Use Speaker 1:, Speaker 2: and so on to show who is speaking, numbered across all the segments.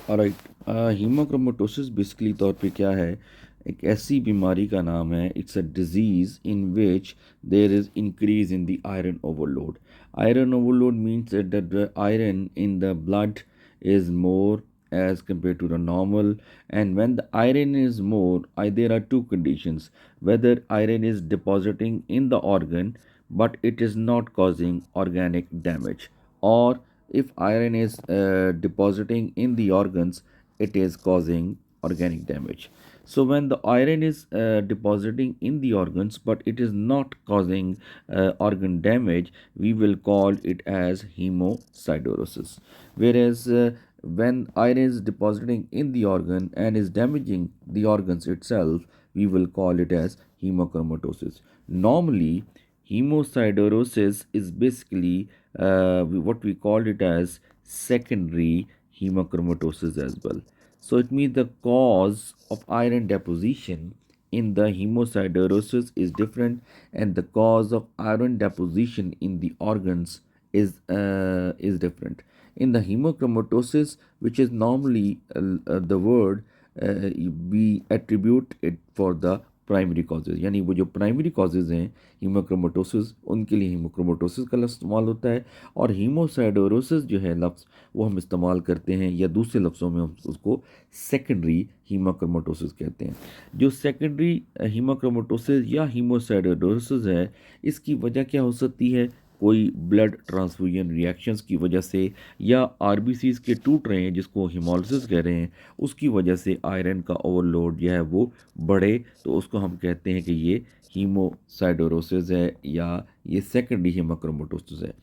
Speaker 1: Alright. Haemochromatosis basically तौर पे क्या है, एक ऐसी बीमारी का नाम है। It's a disease in which there is increase in the iron overload. Iron overload means that the iron in the blood is more as compared to the normal. And when the iron is more, there are two conditions: whether iron is depositing in the organ but it is not causing organic damage, or if iron is depositing in the organs, it is causing organic damage. So when the iron is depositing in the organs but it is not causing organ damage, we will call it as hemosiderosis. Whereas when iron is depositing in the organ and is damaging the organs itself, we will call it as hemochromatosis. Normally, hemosiderosis is basically what we call it as secondary hemochromatosis as well. So it means the cause of iron deposition in the hemosiderosis is different, and the cause of iron deposition in the organs is different. In the hemochromatosis, which is normally the word we attribute it for the primary causes, यानी वो जो primary causes हैं haemochromatosis, उनके लिए haemochromatosis का लफ्ज़ इस्तेमाल होता है। और हीमोसाइडोरोसिस जो है लफ्ज़, वो हम इस्तेमाल करते हैं, या दूसरे लफ्ज़ों में हम उसको सेकेंडरी हीमोक्रोमेटोसिस कहते हैं। जो सेकेंडरी हीमोक्रोमेटोसिस या हीमोसाइडोरोसिस है, इसकी वजह क्या हो सकती है? कोई ब्लड ट्रांसफ्यूजन रिएक्शंस की वजह से, या आरबीसीज के टूट रहे हैं जिसको हीमोलिसिस कह रहे हैं, उसकी वजह से आयरन का ओवरलोड जो है वो बढ़े, तो उसको हम कहते हैं कि ये हीमोसाइडोरोसिस है, या ये सेकेंडरी हीमोक्रोमेटोसिस है।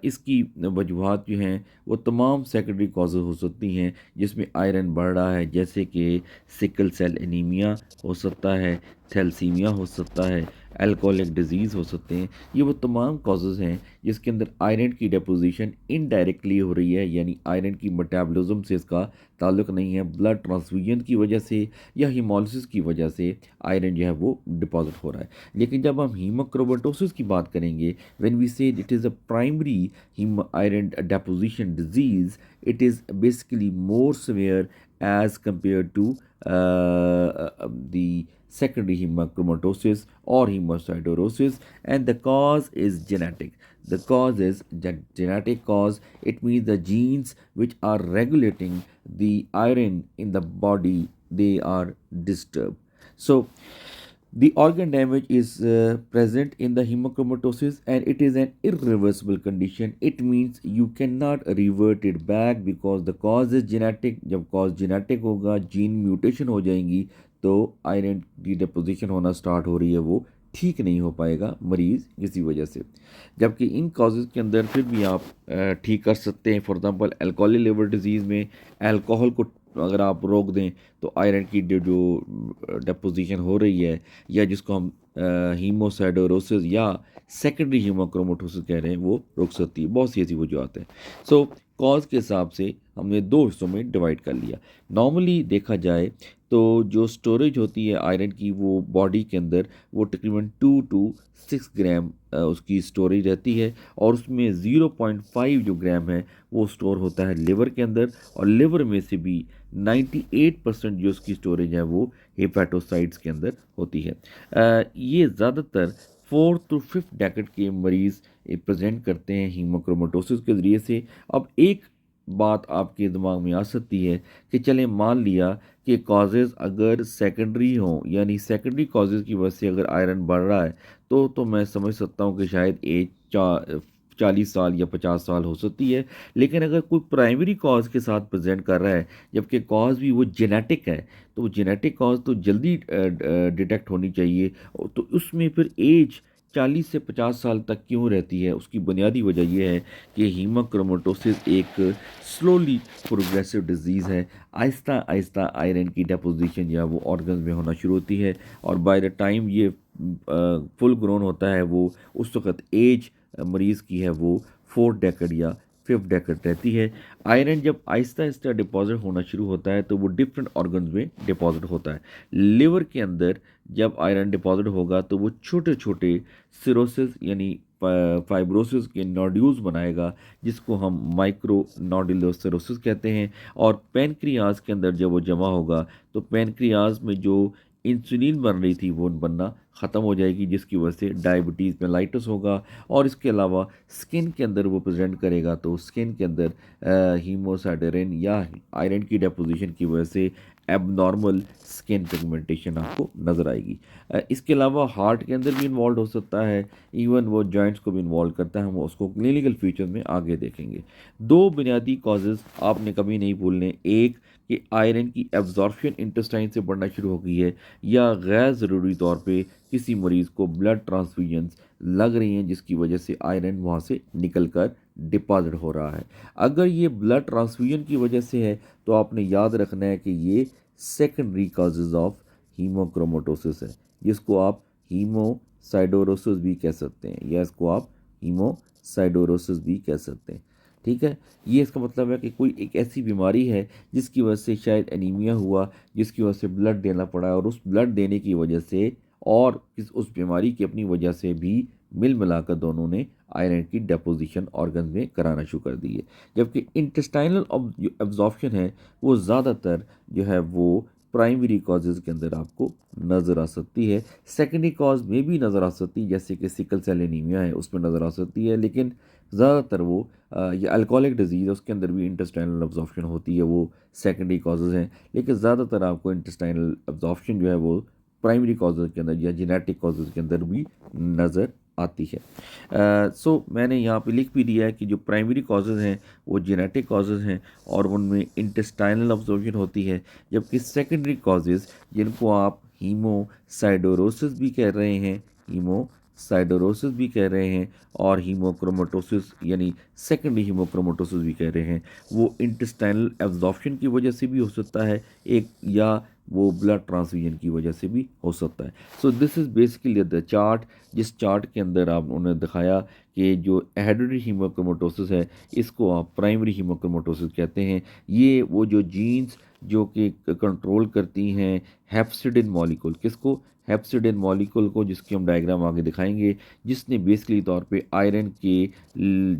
Speaker 1: इसकी वजूहत जो हैं वो तमाम सेकेंडरी कॉजेज़ हो सकती हैं जिसमें आयरन बढ़ रहा है, जैसे कि सिकल सेल एनीमिया हो सकता है, थैलेसीमिया हो सकता है, अल्कोहलिक डिजीज़ हो सकते हैं। ये वो तमाम कॉजेज़ हैं जिसके अंदर आयरन की डिपोजिशन इनडायरेक्टली हो रही है, यानी आयरन की मेटाबॉलिज्म से इसका ताल्लुक़ नहीं है, ब्लड ट्रांसफ्यूजन की वजह से या हीमोलिसिस की वजह से आयरन जो है वो डिपॉजिट हो रहा है। लेकिन जब हम हीमोक्रोमेटोसिस की बात करेंगे, when we say it is a primary haem iron deposition disease, it is basically more severe as compared to the secondary hemochromatosis or hemosiderosis, and the cause is genetic. The cause is genetic cause. It means the genes which are regulating the iron in the body, they are disturbed. So the organ damage is present in the hemochromatosis, and it is an irreversible condition. It means you cannot revert it back because the cause is genetic. जब cause genetic होगा, gene mutation हो जाएंगी, तो iron की deposition होना start हो रही है, वो ठीक नहीं हो पाएगा मरीज़ किसी वजह से। जबकि इन कॉजेज़ के अंदर फिर भी आप ठीक कर सकते हैं। For example alcoholic liver disease में अल्कोहल को अगर आप रोक दें, तो आयरन की जो डिपोजिशन हो रही है, या जिसको हम हीमोसाइडोरोसिस या सेकेंडरी हीमोक्रोमेटोसिस कह रहे हैं, वो रुक सकती है। बहुत सी ऐसी वजूहत हैं। सो कॉज के हिसाब से हमने दो हिस्सों में डिवाइड कर लिया। नॉर्मली देखा जाए तो जो स्टोरेज होती है आयरन की, वो बॉडी के अंदर वो तकरीबन 2 to 6 ग्राम उसकी स्टोरेज रहती है, और उसमें 0.5 जो ग्राम है वो स्टोर होता है लिवर के अंदर, और लिवर में से भी 98% जो उसकी स्टोरेज है वो हेपेटोसाइट्स के अंदर होती है। ये ज़्यादातर 4th to 5th डेकेड के मरीज़ प्रेजेंट करते हैं हीमोक्रोमेटोसिस के ज़रिए से। अब एक बात आपके दिमाग में आ सकती है कि चलें मान लिया कि कॉजेज़ अगर सेकेंडरी हों, यानी सेकेंडरी कॉजेज़ की वजह से अगर आयरन बढ़ रहा है, तो मैं समझ सकता हूँ कि शायद एज 40 साल या 50 साल हो सकती है। लेकिन अगर कोई प्राइमरी कॉज के साथ प्रेजेंट कर रहा है, जबकि कॉज भी वो जेनेटिक है, तो वो जेनेटिक कॉज तो जल्दी डिटेक्ट होनी चाहिए। तो उसमें फिर एज 40 से 50 साल तक क्यों रहती है? उसकी बुनियादी वजह यह है कि हीमोक्रोमेटोसिस एक स्लोली प्रोग्रेसिव डिजीज़ है। आहिस्ता आहिस्ता आयरन की डिपोजिशन या वो ऑर्गन्स में होना शुरू होती है, और बाय द टाइम ये फुल ग्रोन होता है, वो उस वक़्त एज मरीज़ की है वो 4th डेकेड या 5th डेकेड रहती है। आयरन जब आहिस्ता आहिस्ता डिपॉजिट होना शुरू होता है तो वो डिफरेंट ऑर्गन्स में डिपॉजिट होता है। लिवर के अंदर जब आयरन डिपॉजिट होगा तो वो छोटे छोटे सिरोसिस यानी फाइब्रोसिस के नोड्यूल्स बनाएगा, जिसको हम माइक्रो नोडुलोसिरोसिस कहते हैं। और पेनक्रियाज के अंदर जब वो जमा होगा तो पेनक्रियाज में जो इंसुलिन बन रही थी वो बनना ख़त्म हो जाएगी, जिसकी वजह से डायबिटीज़ मेलाइटस होगा। और इसके अलावा स्किन के अंदर वो प्रेजेंट करेगा तो स्किन के अंदर हीमोसाइडरिन या आयरन की डेपोजिशन की वजह से एबनॉर्मल स्किन पिगमेंटेशन आपको नज़र आएगी। इसके अलावा हार्ट के अंदर भी इन्वॉल्व हो सकता है, इवन वो जॉइंट्स को भी इन्वॉल्व करता है। हम उसको क्लिनिकल फीचर में आगे देखेंगे। दो बुनियादी कॉजेज़ आपने कभी नहीं भूलने, एक कि आयरन की एब्जॉर्प्शन इंटेस्टाइन से बढ़ना शुरू हो गई है, या गैर ज़रूरी तौर पे किसी मरीज़ को ब्लड ट्रांसफ्यूजन्स लग रही हैं जिसकी वजह से आयरन वहाँ से निकल कर डिपॉजिट हो रहा है। अगर ये ब्लड ट्रांसफ्यूजन की वजह से है तो आपने याद रखना है कि ये सेकेंडरी काजेज़ ऑफ हीमोक्रोमेटोसिस है, जिसको आप हीमोसाइडोरोसिस भी कह सकते हैं, या इसको आप हीमोसाइडोरोसिस भी कह सकते हैं। ठीक है, ये इसका मतलब है कि कोई एक ऐसी बीमारी है जिसकी वजह से शायद एनीमिया हुआ, जिसकी वजह से ब्लड देना पड़ा, और उस ब्लड देने की वजह से और उस बीमारी की अपनी वजह से भी मिल मिलाकर दोनों ने आयरन की डेपोजिशन ऑर्गन में कराना शुरू कर दी है। जबकि इंटेस्टाइनल एब्जॉर्प्शन है वो ज़्यादातर जो है वो प्राइमरी कॉजेज़ के अंदर आपको नज़र आ सकती है। सेकेंडरी कॉज में भी नज़र आ सकती है, जैसे कि सिकल सेल एनीमिया है उसमें नज़र आ सकती है, लेकिन ज़्यादातर वो ये अल्कोहलिक डिजीज़ है उसके अंदर भी इंटेस्टाइनल एब्जॉर्प्शन होती है, वो सेकेंडरी कॉजेज़ हैं। लेकिन ज़्यादातर आपको इंटेस्टाइनल एब्जॉर्प्शन जो है वो प्राइमरी कॉजेज़ के अंदर या जेनेटिक कॉजेज़ के अंदर भी नज़र आती है। सो मैंने यहाँ पे लिख भी दिया है कि जो प्राइमरी कॉजेज़ हैं वो जेनेटिक कॉजेज़ हैं और उनमें इंटेस्टाइनल अब्जॉर्प्शन होती है, जबकि सेकेंडरी कॉजेज़ जिनको आप हीमोसाइडोरोसिस भी कह रहे हैं, हीमोसाइडोरोसिस भी कह रहे हैं, और हीमोक्रोमेटोसिस यानी सेकेंडरी हीमोक्रोमेटोसिस भी कह रहे हैं, वो इंटेस्टाइनल एब्जॉर्प्शन की वजह से भी हो सकता है एक, या वो ब्लड ट्रांसफ्यूजन की वजह से भी हो सकता है। सो this is basically the chart, जिस चार्ट के अंदर आप उन्होंने दिखाया कि जो हेरेडिटरी हीमोक्रोमेटोसिस है इसको आप प्राइमरी हीमोक्रोमेटोसिस कहते हैं। ये वो जो जीन्स जो कि कंट्रोल करती हैं हेप्सिडिन मॉलिक्यूल, किसको, हेप्सिडिन मॉलिक्यूल को, जिसकी हम डायग्राम आगे दिखाएंगे, जिसने बेसिकली तौर पे आयरन के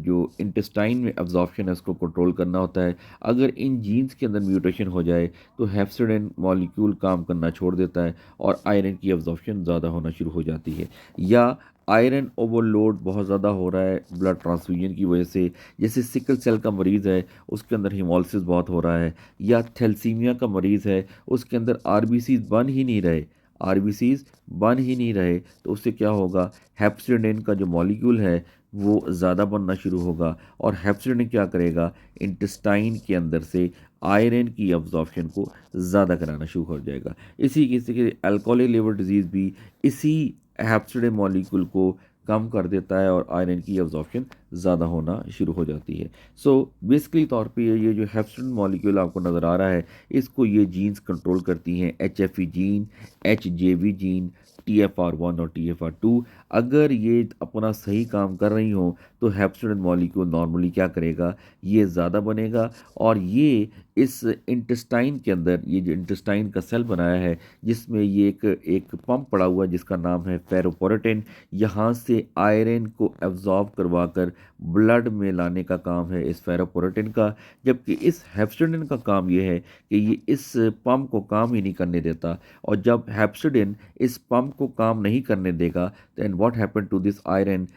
Speaker 1: जो इंटेस्टाइन में एब्जॉर्प्शन है उसको कंट्रोल करना होता है। अगर इन जीन्स के अंदर म्यूटेशन हो जाए तो हेप्सिडिन मॉलिक्यूल काम करना छोड़ देता है और आयरन की एब्जॉर्प्शन ज़्यादा होना शुरू हो जाती है। या आयरन ओवरलोड बहुत ज़्यादा हो रहा है ब्लड ट्रांसफ्यूजन की वजह से, जैसे सिकल सेल का मरीज़ है उसके अंदर हीमोलिसिस बहुत हो रहा है, या थैलेसीमिया का मरीज़ है उसके अंदर आरबीसीज बन ही नहीं रहे, आरबीसीज बन ही नहीं रहे, तो उससे क्या होगा, हेप्सिडिन का जो मॉलिक्यूल है वो ज़्यादा बनना शुरू होगा, और हेप्सिडिन क्या करेगा, इंटेस्टाइन के अंदर से आयरन की एब्जॉर्प्शन को ज़्यादा कराना शुरू हो जाएगा। इसी किसी के अल्कोहलिक लिवर डिजीज़ भी इसी हेप्सिडिन मॉलिक्यूल को कम कर देता है और आयरन की एब्जॉर्प्शन ज़्यादा होना शुरू हो जाती है। सो बेसिकली तौर पे ये जो हेप्सिडिन मॉलिक्यूल आपको नज़र आ रहा है इसको ये जीन्स कंट्रोल करती हैं, HFE gene, HJV gene, TFR1 और TFR2। अगर ये अपना सही काम कर रही हो तो हेप्सिडिन मॉलिक्यूल नॉर्मली क्या करेगा, ये ज़्यादा बनेगा, और ये इस इंटेस्टाइन के अंदर, ये जो इंटेस्टाइन का सेल बनाया है जिसमें ये एक पंप पड़ा हुआ है जिसका नाम है फेरोपोरेटिन, यहाँ से आयरन को एब्जॉर्ब करवा कर ब्लड में लाने का काम है इस फेरोपोरेटिन का। जबकि इस हेप्सिडिन का काम ये है कि ये इस पंप को काम ही नहीं करने देता, और जब हेप्सिडिन इस पंप को काम नहीं करने देगा then what happened to this iron,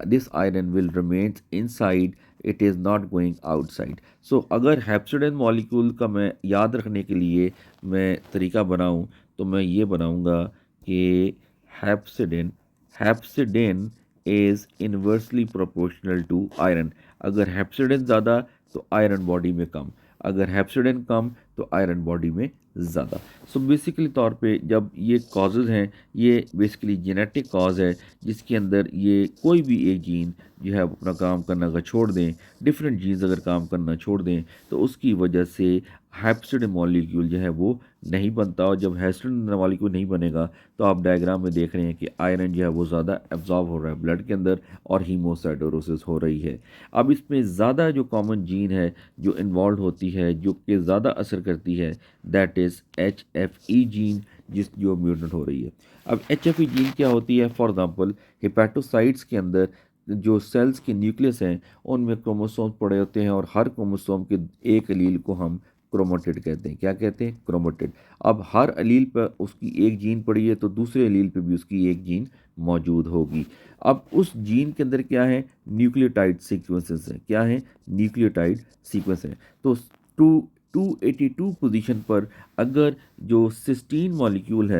Speaker 1: this iron will remains inside, it is not going outside. So अगर हेप्सिडिन मॉलिक्यूल का मैं याद रखने के लिए मैं तरीका बनाऊं तो मैं ये बनाऊंगा कि hepcidin hepcidin is inversely proportional to iron. अगर हेप्सिडिन ज़्यादा तो आयरन बॉडी में कम, अगर हेप्सिडिन कम तो आयरन बॉडी में ज़्यादा। सो बेसिकली तौर पे जब ये कॉजेज़ हैं, ये बेसिकली जेनेटिक कॉज है जिसके अंदर ये कोई भी एक जीन जो है अपना काम करना अगर छोड़ दें, डिफरेंट जीन्स अगर काम करना छोड़ दें, तो उसकी वजह से हेप्सिड मॉलिक्यूल जो है वो नहीं बनता। और जब हेप्सिड मॉलिक्यूल नहीं बनेगा तो आप डायग्राम में देख रहे हैं कि आयरन जो है वो ज़्यादा एब्जॉर्ब हो रहा है ब्लड के अंदर और हीमोसाइटोसिस हो रही है। अब इसमें ज़्यादा जो कॉमन जीन है जो इन्वॉल्व होती है, जो कि ज़्यादा असर करती है, दैट इज़ HFE जीन, जो म्यूटेंट हो रही है। अब HFE जीन क्या होती है? फॉर एग्जांपल हिपैटोसाइट्स के अंदर जो सेल्स के न्यूक्लियस हैं उनमें क्रोमोसोम्स पड़े होते हैं और हर क्रोमोसोम के एक एलील को हम क्रोमेटिड कहते हैं। क्या कहते हैं? क्रोमेटिड। अब हर एलील पर उसकी एक जीन पड़ी है तो दूसरे एलील पे भी उसकी एक जीन मौजूद होगी। अब उस जीन के अंदर क्या है? न्यूक्लियोटाइड सीक्वेंसेस हैं। क्या है? न्यूक्लियोटाइड सीक्वेंस है। तो टू 282 पोजीशन पर अगर जो सिस्टीन मॉलिक्यूल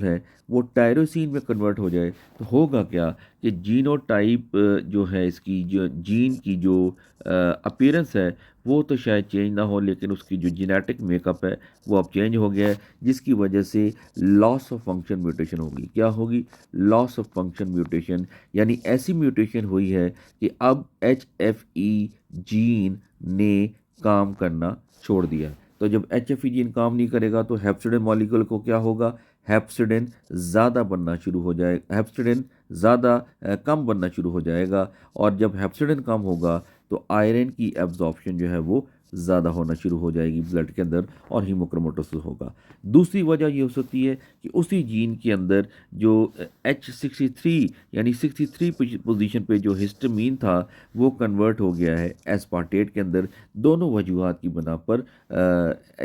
Speaker 1: है वो टायरोसिन में कन्वर्ट हो जाए तो होगा क्या कि जीनोटाइप जो है इसकी जो जीन की जो अपीयरेंस है वो तो शायद चेंज ना हो, लेकिन उसकी जो जेनेटिक मेकअप है वो अब चेंज हो गया है, जिसकी वजह से लॉस ऑफ फंक्शन म्यूटेशन होगी। क्या होगी? लॉस ऑफ फंक्शन म्यूटेशन, यानी ऐसी म्यूटेशन हुई है कि अब HFE जीन ने काम करना छोड़ दिया। तो जब HFE जीन काम नहीं करेगा तो हेप्सिडिन मॉलिक्यूल को क्या होगा? हेप्सिडिन ज़्यादा बनना शुरू हो जाएगा, हेप्सिडिन ज़्यादा कम बनना शुरू हो जाएगा। और जब हेप्सिडिन कम होगा तो आयरन की एब्जॉर्प्शन जो है वो ज़्यादा होना शुरू हो जाएगी ब्लड के अंदर और हीमोक्रोमेटोसिस होगा। दूसरी वजह ये हो सकती है कि उसी जीन के अंदर जो H63 यानी 63 पोजीशन पे जो हिस्टामीन था वो कन्वर्ट हो गया है एस्पार्टेट के अंदर। दोनों वजूहात की बिना पर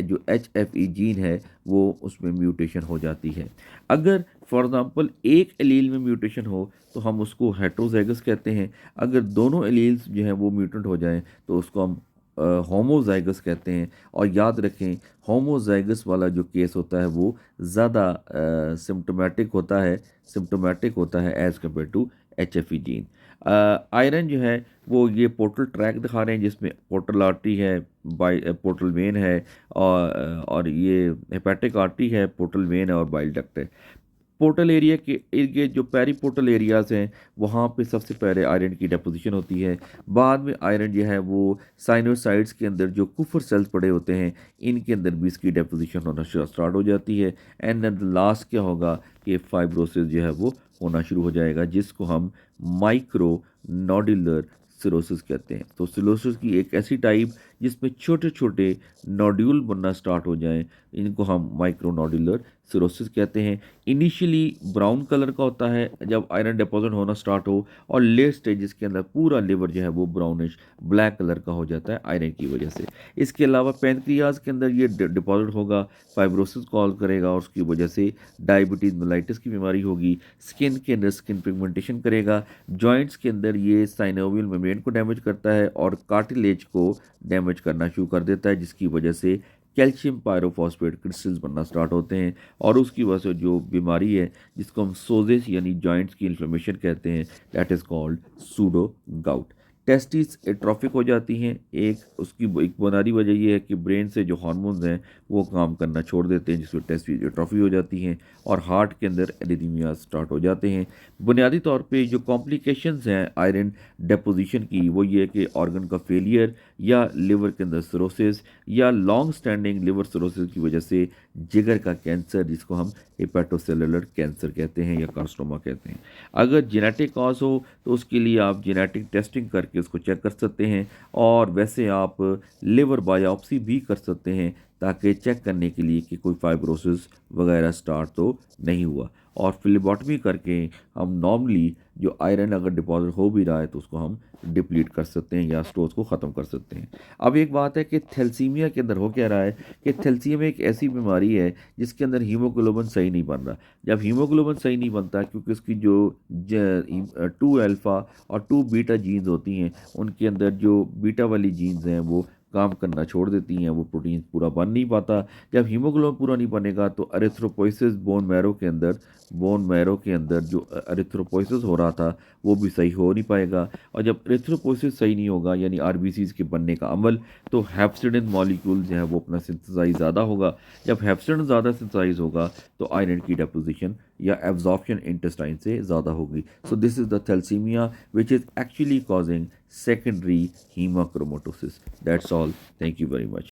Speaker 1: जो HFE जीन है वो उसमें म्यूटेशन हो जाती है। अगर फॉर एग्ज़ाम्पल एक एलील में म्यूटेशन हो तो हम उसको हेट्रोज़ाइगस कहते हैं। अगर दोनों एलील्स जो हैं वो म्यूटेंट हो जाएं तो उसको हम होमोज़ाइगस कहते हैं। और याद रखें होमोज़ाइगस वाला जो केस होता है वो ज़्यादा सिम्टोमेटिक होता है as compare to HFE gene. Iron जो है वो ये पोर्टल ट्रैक दिखा रहे हैं जिसमें पोर्टल आर्टरी है, पोर्टल वेन है, और ये हेपेटिक आर्टरी है, पोर्टल वेन है और बाइल डक्ट है। पोर्टल एरिया के इर्द गिर्द जो पेरी पोर्टल एरियाज़ हैं वहाँ पे सबसे पहले आयरन की डेपोजिशन होती है। बाद में आयरन जो है वो साइनोसाइड्स के अंदर जो कुफर सेल्स पड़े होते हैं इनके अंदर भी इसकी डेपोजिशन होना स्टार्ट हो जाती है। एंड एट द लास्ट क्या होगा कि फाइब्रोसिस जो है वो होना शुरू हो जाएगा, जिसको हम माइक्रो नोडुलर सिरोसिस कहते हैं। तो सिरोसिस की एक ऐसी टाइप जिसमें छोटे छोटे नोड्यूल बनना स्टार्ट हो जाएं, इनको हम माइक्रो नोडुलर सिरोसिस कहते हैं। इनिशियली ब्राउन कलर का होता है जब आयरन डिपॉजिट होना स्टार्ट हो, और लेट स्टेजेस के अंदर पूरा लिवर जो है वो ब्राउनिश ब्लैक कलर का हो जाता है आयरन की वजह से। इसके अलावा पैनक्रियाज के अंदर ये डिपॉजिट होगा, फाइब्रोसिस कॉल करेगा और उसकी वजह से डायबिटीज़ मेलाइटिस की बीमारी होगी। स्किन के अंदर स्किन पिगमेंटेशन करेगा। जॉइंट्स के अंदर ये साइनोवियल मेम्ब्रेन को डैमेज करता है और कार्टिलेज को डैमेज करना शुरू कर देता है, जिसकी वजह से कैल्शियम पायरोफॉस्फेट क्रिस्टल्स बनना स्टार्ट होते हैं। और उसकी वजह से जो बीमारी है जिसको हम सोजिस यानी जॉइंट्स की इन्फ्लेमेशन कहते हैं, that is called pseudo gout. Testis atrophic हो जाती हैं। उसकी एक बुनियादी वजह यह है कि ब्रेन से जो हार्मोन्स हैं वो काम करना छोड़ देते हैं, जिससे टेस्टिस एट्रोफी हो जाती हैं और हार्ट के अंदर एरिथमिया स्टार्ट हो जाते हैं। बुनियादी तौर पे जो कॉम्प्लिकेशंस हैं आयरन डेपोजिशन की वो ये है कि ऑर्गन का फेलियर या लिवर के अंदर सिरोसिस या लॉन्ग स्टैंडिंग लिवर सिरोसिस की वजह से जिगर का कैंसर, जिसको हम हेपेटोसेलुलर कैंसर कहते हैं या कार्सिनोमा कहते हैं। अगर जेनेटिक कॉज हो तो उसके लिए आप जेनेटिक टेस्टिंग करके उसको चेक कर सकते हैं, और वैसे आप लिवर बायोप्सी भी कर सकते हैं ताकि चेक करने के लिए कि कोई फाइब्रोसिस वगैरह स्टार्ट तो नहीं हुआ। और फ्लेबॉटमी करके हम नॉर्मली जो आयरन अगर डिपॉजिट हो भी रहा है तो उसको हम डिप्लीट कर सकते हैं या स्टोर्स को ख़त्म कर सकते हैं। अब एक बात है कि थैलेसीमिया के अंदर हो क्या रहा है कि थैलेसीमिया एक ऐसी बीमारी है जिसके अंदर हीमोग्लोबिन सही नहीं बन रहा। जब हीमोग्लोबिन सही नहीं बनता क्योंकि उसकी जो 2 अल्फ़ा और 2 बीटा जीन्स होती हैं, उनके अंदर जो बीटा वाली जीन्स हैं वो काम करना छोड़ देती हैं, वो प्रोटीन पूरा बन नहीं पाता। जब हीमोग्लोबिन पूरा नहीं बनेगा तो एरिथ्रोपोइसिस बोन मैरो के अंदर जो एरिथ्रोपोइसिस हो रहा था वो भी सही हो नहीं पाएगा। और जब एरिथ्रोपोइसिस सही नहीं होगा यानी आरबीसीज के बनने का अमल, तो हेप्सिडिन मॉलिक्यूल जो है वो अपना सिंथेसाइज ज़्यादा होगा। जब हेप्सिडिन ज़्यादा सिंथेसाइज होगा तो आयरन की डेपोजिशन या एब्जॉर्प्शन इंटेस्टाइन से ज़्यादा होगी। So this is the thalassaemia which is actually causing secondary hemochromatosis. That's all. Thank you very much.